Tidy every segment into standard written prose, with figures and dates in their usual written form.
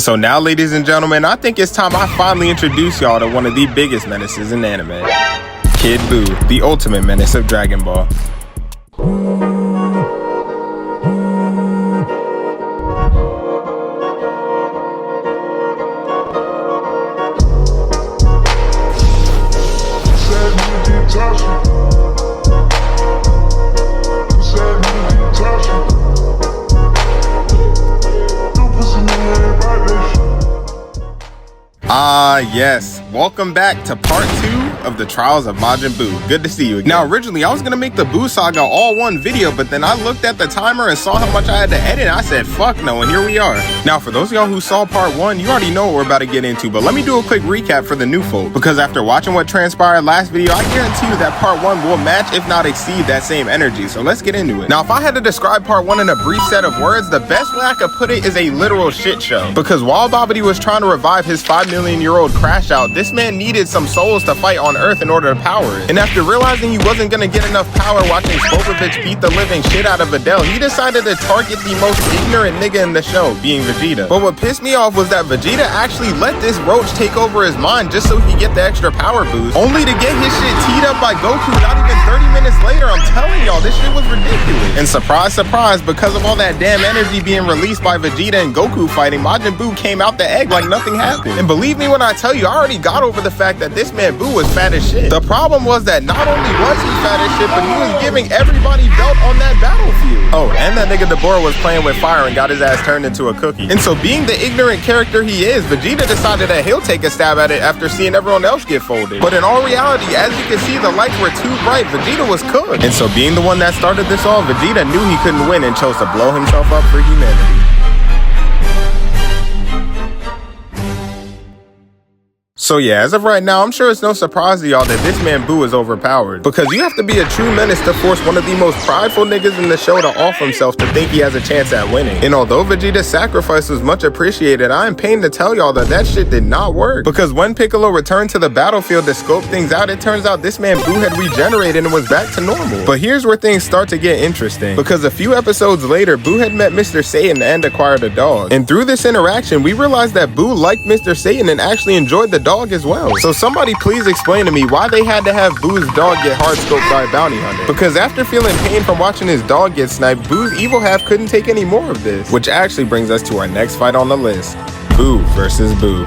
So now, ladies and gentlemen, I think it's time I finally introduce y'all to one of the biggest menaces in anime. Kid Buu, the ultimate menace of Dragon Ball. Yes, welcome back to part 2 of the Trials of Majin Buu. Good to see you again. Now, originally, I was gonna make the Buu saga all one video, but then I looked at the timer and saw how much I had to edit, and I said, fuck no, and here we are. Now, for those of y'all who saw part 1, you already know what we're about to get into, but let me do a quick recap for the new folk, because after watching what transpired last video, I guarantee you that part 1 will match, if not exceed, that same energy, so let's get into it. Now, if I had to describe part 1 in a brief set of words, the best way I could put it is a literal shit show, because while Babidi was trying to revive his 5-million-year-old crash out, this man needed some souls to fight on Earth in order to power it. And after realizing he wasn't gonna get enough power watching Spopovich beat the living shit out of Videl, he decided to target the most ignorant nigga in the show, being Vegeta. But what pissed me off was that Vegeta actually let this roach take over his mind just so he could get the extra power boost, only to get his shit teed up by Goku not even 30 minutes later. I'm telling y'all, this shit was ridiculous. And surprise, surprise, because of all that damn energy being released by Vegeta and Goku fighting, Majin Buu came out the egg like nothing happened. And believe me when I tell you, I already got over the fact that this man Buu was fat as shit. The problem was that not only was he fat as shit, but he was giving everybody belt on that battlefield. Oh, and that nigga Deborah was playing with fire and got his ass turned into a cookie. And so being the ignorant character he is, Vegeta decided that he'll take a stab at it after seeing everyone else get folded. But in all reality, as you can see, the lights were too bright. Vegeta was cooked. And so being the one that started this all, Vegeta knew he couldn't win and chose to blow himself up for humanity. So yeah, as of right now, I'm sure it's no surprise to y'all that this man Buu is overpowered, because you have to be a true menace to force one of the most prideful niggas in the show to off himself to think he has a chance at winning. And although Vegeta's sacrifice was much appreciated, I am pained to tell y'all that that shit did not work, because when Piccolo returned to the battlefield to scope things out, it turns out this man Buu had regenerated and was back to normal. But here's where things start to get interesting, because a few episodes later, Buu had met Mr. Satan and acquired a dog. And through this interaction, we realized that Buu liked Mr. Satan and actually enjoyed the dog as well. So somebody please explain to me why they had to have Buu's dog get hard scoped by a bounty hunter. Because after feeling pain from watching his dog get sniped, Buu's evil half couldn't take any more of this. Which actually brings us to our next fight on the list. Buu versus Buu.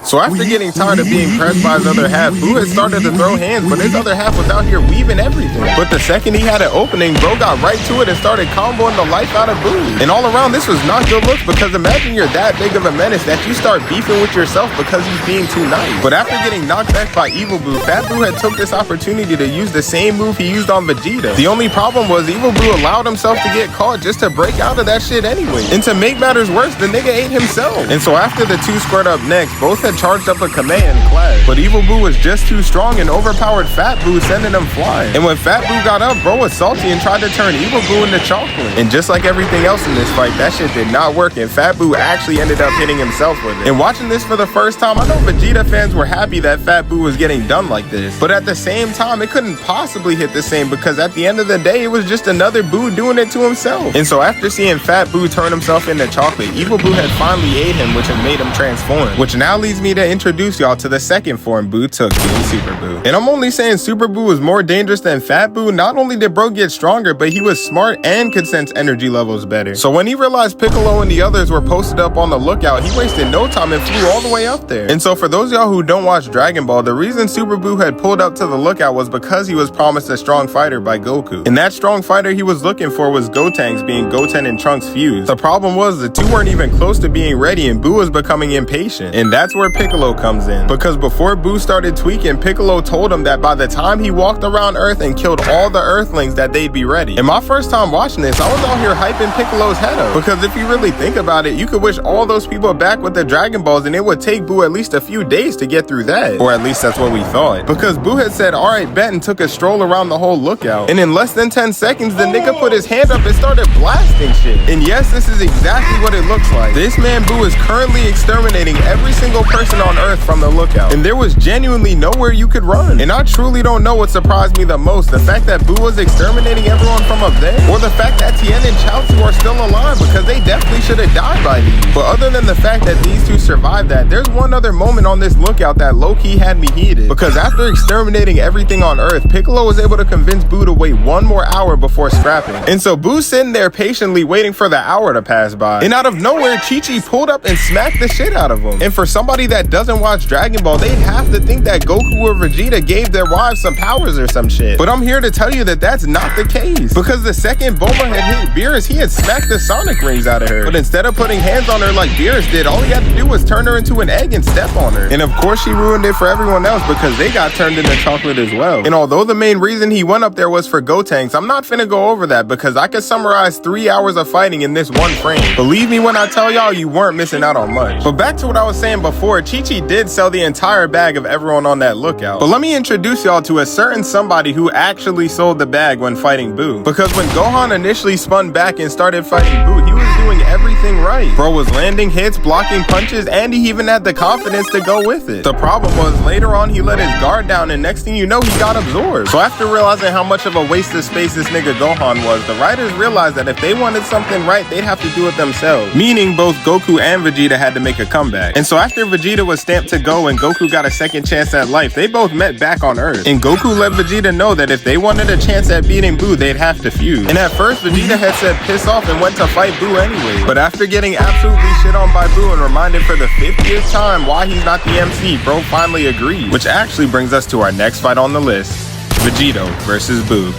So after getting tired of being pressed by his other half, Buu had started to throw hands, but his other half was out here weaving everything. But the second he had an opening, bro got right to it and started comboing the life out of Buu. And all around, this was not good looks, because imagine you're that big of a menace that you start beefing with yourself because he's being too nice. But after getting knocked back by Evil Buu, Fat Buu had took this opportunity to use the same move he used on Vegeta. The only problem was Evil Buu allowed himself to get caught just to break out of that shit anyway. And to make matters worse, the nigga ate himself. And so after the two squared up next, both had charged up a command clash, but Evil Buu was just too strong and overpowered Fat Buu, sending him flying. And when Fat Buu got up, bro was salty and tried to turn Evil Buu into chocolate. And just like everything else in this fight, that shit did not work, and Fat Buu actually ended up hitting himself with it. And watching this for the first time, I know Vegeta fans were happy that Fat Buu was getting done like this, but at the same time, it couldn't possibly hit the same, because at the end of the day, it was just another Buu doing it to himself. And so after seeing Fat Buu turn himself into chocolate, Evil Buu had finally ate him, which had made him transform. Which now leads me to introduce y'all to the second form Buu took, being Super Buu. And I'm only saying Super Buu was more dangerous than Fat Buu. Not only did bro get stronger, but he was smart and could sense energy levels better. So when he realized Piccolo and the others were posted up on the lookout, he wasted no time and flew all the way up there. And so for those of y'all who don't watch Dragon Ball, the reason Super Buu had pulled up to the lookout was because he was promised a strong fighter by Goku. And that strong fighter he was looking for was Gotenks, being Goten and Trunks fused. The problem was the two weren't even close to being ready, and Buu was becoming impatient. And that's where Piccolo comes in, because before Buu started tweaking, Piccolo told him that by the time he walked around Earth and killed all the Earthlings, that they'd be ready. And my first time watching this, I was out here hyping Piccolo's head up, because if you really think about it, you could wish all those people back with the Dragon Balls and it would take Buu at least a few days to get through that. Or at least that's what we thought. Because Buu had said, alright bet, and took a stroll around the whole lookout. And in less than 10 seconds, the nigga put his hand up and started blasting shit. And yes, this is exactly what it looks like. This man Buu is currently exterminating every single person person on Earth from the lookout. And there was genuinely nowhere you could run. And I truly don't know what surprised me the most, the fact that Buu was exterminating everyone from up there, or the fact that Tien and Chaozu are still alive, because they definitely should have died by these. But other than the fact that these two survived that, there's one other moment on this lookout that low-key had me heated, because after exterminating everything on Earth, Piccolo was able to convince Buu to wait one more hour before scrapping. And so Buu's sitting there patiently waiting for the hour to pass by, and out of nowhere, Chi-Chi pulled up and smacked the shit out of him. And for somebody that doesn't watch Dragon Ball, they'd have to think that Goku or Vegeta gave their wives some powers or some shit. But I'm here to tell you that that's not the case, because the second Bulma had hit Beerus, he had smacked the Sonic rings out of her. But instead of putting hands on her like Beerus did, all he had to do was turn her into an egg and step on her. And of course she ruined it for everyone else, because they got turned into chocolate as well. And although the main reason he went up there was for Gotenks, I'm not finna go over that, because I could summarize 3 hours of fighting in this one frame. Believe me when I tell y'all, you weren't missing out on much. But back to what I was saying before, Chi-Chi did sell the entire bag of everyone on that lookout. But let me introduce y'all to a certain somebody who actually sold the bag when fighting Buu. Because when Gohan initially spun back and started fighting Buu, he was doing everything right. Bro was landing hits, blocking punches, and he even had the confidence to go with it. The problem was later on he let his guard down, and next thing you know, he got absorbed. So after realizing how much of a waste of space this nigga Gohan was, the writers realized that if they wanted something right, they'd have to do it themselves. Meaning both Goku and Vegeta had to make a comeback. And so after Vegeta was stamped to go and Goku got a second chance at life, they both met back on Earth. And Goku let Vegeta know that if they wanted a chance at beating Buu, they'd have to fuse. And at first, Vegeta had said piss off and went to fight Buu anyway. But after getting absolutely shit on by Buu and reminded for the 50th time why he's not the MC, bro finally agreed. Which actually brings us to our next fight on the list, Vegito versus Buu.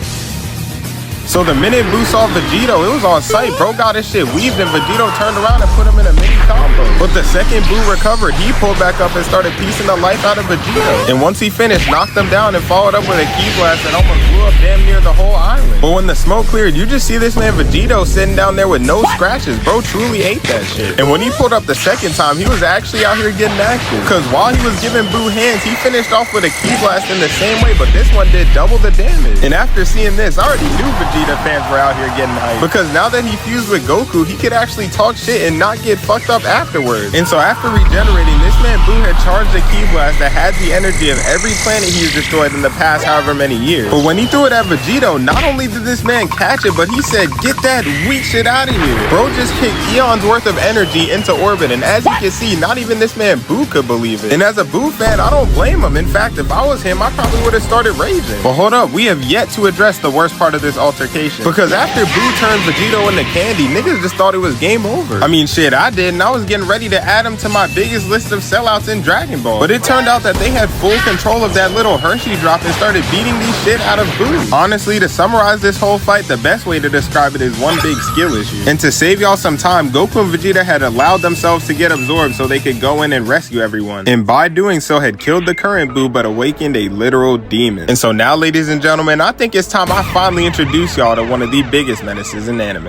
So the minute Buu saw Vegito, it was on sight. Bro got his shit weaved and Vegito turned around and put him in a mini combo. But the second Buu recovered, he pulled back up and started piecing the life out of Vegito. And once he finished, knocked him down and followed up with a ki blast that almost blew up damn near the whole island. But when the smoke cleared, you just see this man Vegito sitting down there with no scratches. Bro truly ate that shit. And when he pulled up the second time, he was actually out here getting active. Cause while he was giving Buu hands, he finished off with a ki blast in the same way, but this one did double the damage. And after seeing this, I already knew Vegeta fans were out here getting hyped, because now that he fused with Goku, he could actually talk shit and not get fucked up afterwards. And so after regenerating, this man Buu had charged a ki blast that had the energy of every planet he's destroyed in the past however many years. But when he threw it at Vegito, not only did this man catch it, but he said, get that weak shit out of here. Bro just kicked eons worth of energy into orbit, and as you can see, not even this man Buu could believe it. And as a Buu fan, I don't blame him. In fact, if I was him, I probably would have started raging. But hold up, we have yet to address the worst part of this altercation. Because after Buu turned Vegito into candy, niggas just thought it was game over. I mean, shit, I did, and I was getting ready to add him to my biggest list of sellouts in Dragon Ball. But it turned out that they had full control of that little Hershey drop and started beating the shit out of Buu. Honestly, to summarize this whole fight, the best way to describe it is one big skill issue. And to save y'all some time, Goku and Vegeta had allowed themselves to get absorbed so they could go in and rescue everyone. And by doing so, had killed the current Buu but awakened a literal demon. And so now, ladies and gentlemen, I think it's time I finally introduce y'all to one of the biggest menaces in anime,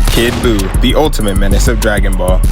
Kid Buu, the ultimate menace of Dragon Ball.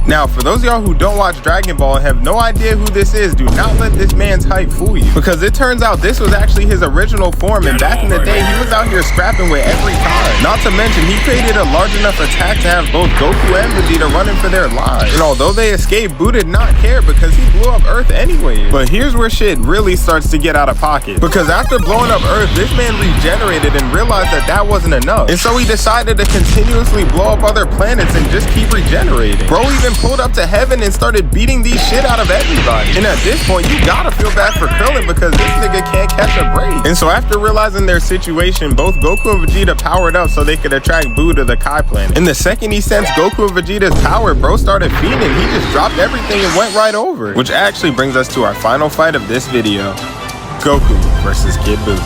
Now, for those of y'all who don't watch Dragon Ball and have no idea who this is, do not let this man's hype fool you. Because it turns out this was actually his original form, and back in the day, he was out here scrapping with every time. Not to mention, he created a large enough attack to have both Goku and Vegeta running for their lives. And although they escaped, Buu did not care because he blew up Earth anyway. But here's where shit really starts to get out of pocket. Because after blowing up Earth, this man regenerated and realized that that wasn't enough. And so he decided to continuously blow up other planets and just keep regenerating. Bro even pulled up to heaven and started beating these shit out of everybody. And at this point, you gotta feel bad for Krillin because this nigga can't catch a break. And so after realizing their situation, both Goku and Vegeta powered up so they could attract Buu to the Kai planet. And the second he sensed Goku and Vegeta's power, bro started feeding. He just dropped everything and went right over it. Which actually brings us to our final fight of this video, Goku versus Kid Buu.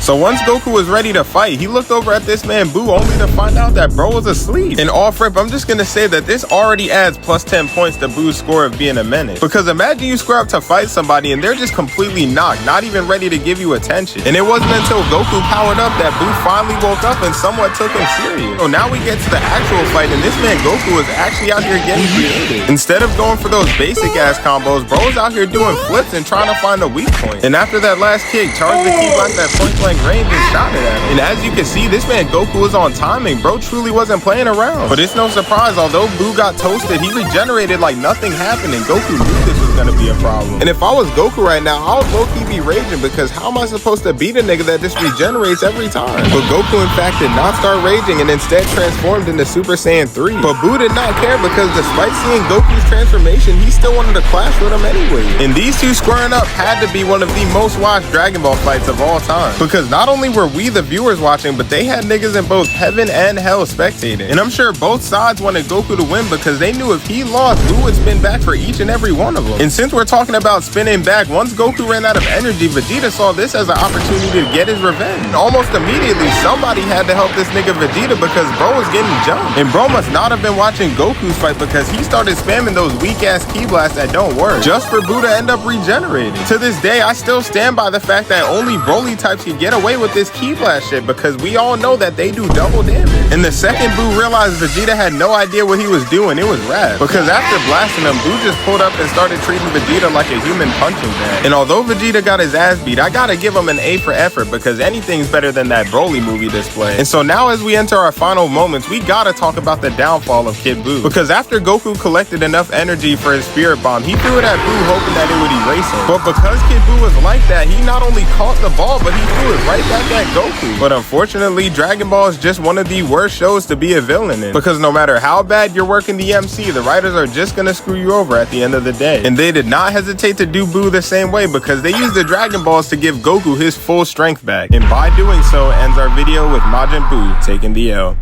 So once Goku was ready to fight, he looked over at this man Buu only to find out that bro was asleep. And off rip, I'm just gonna say that this already adds plus 10 points to Buu's score of being a menace. Because imagine you square up to fight somebody and they're just completely knocked, not even ready to give you attention. And it wasn't until Goku powered up that Buu finally woke up and somewhat took him serious. So now we get to the actual fight, and this man Goku is actually out here getting creative. Instead of going for those basic ass combos, bro is out here doing flips and trying to find a weak point. And after that last kick, charged the ki blast at point blank blank range and shot it at him. And as you can see, this man Goku was on timing. Bro truly wasn't playing around. But it's no surprise, although Buu got toasted, he regenerated like nothing happened, and Goku knew this was gonna be a problem. And if I was Goku right now, I would low-key be raging, because how am I supposed to beat a nigga that just regenerates every time? But Goku in fact did not start raging and instead transformed into Super Saiyan 3. But Buu did not care, because despite seeing Goku's transformation, he still wanted to clash with him anyway. And these two squaring up had to be one of the most watched Dragon Ball fights of all time, because not only were we the viewers watching, but they had niggas in both heaven and hell spectating. And I'm sure both sides wanted Goku to win, because they knew if he lost, Buu would spin back for each and every one of them. And since we're talking about spinning back, once Goku ran out of energy, Vegeta saw this as an opportunity to get his revenge. And almost immediately, somebody had to help this nigga Vegeta, because bro was getting jumped. And bro must not have been watching Goku's fight, because he started spamming those weak-ass ki blasts that don't work, just for Buu to end up regenerating. To this day, I still stand by the fact that only Broly types can get away with this ki blast shit, because we all know that they do double damage. And the second Buu realized Vegeta had no idea what he was doing, it was rad. Because after blasting him, Buu just pulled up and started treating Vegeta like a human punching bag. And although Vegeta got his ass beat, I gotta give him an A for effort, because anything's better than that Broly movie display. And so now as we enter our final moments, we gotta talk about the downfall of Kid Buu. Because after Goku collected enough energy for his Spirit Bomb, he threw it at Buu hoping that it would erase him. But because Kid Buu was like that, he not only caught the ball, but he threw it right back at Goku. But unfortunately, Dragon Ball is just one of the worst shows to be a villain in, because no matter how bad you're working the MC, the writers are just gonna screw you over at the end of the day. And they did not hesitate to do Buu the same way, because they used the Dragon Balls to give Goku his full strength back. And by doing so, ends our video with Majin Buu taking the L.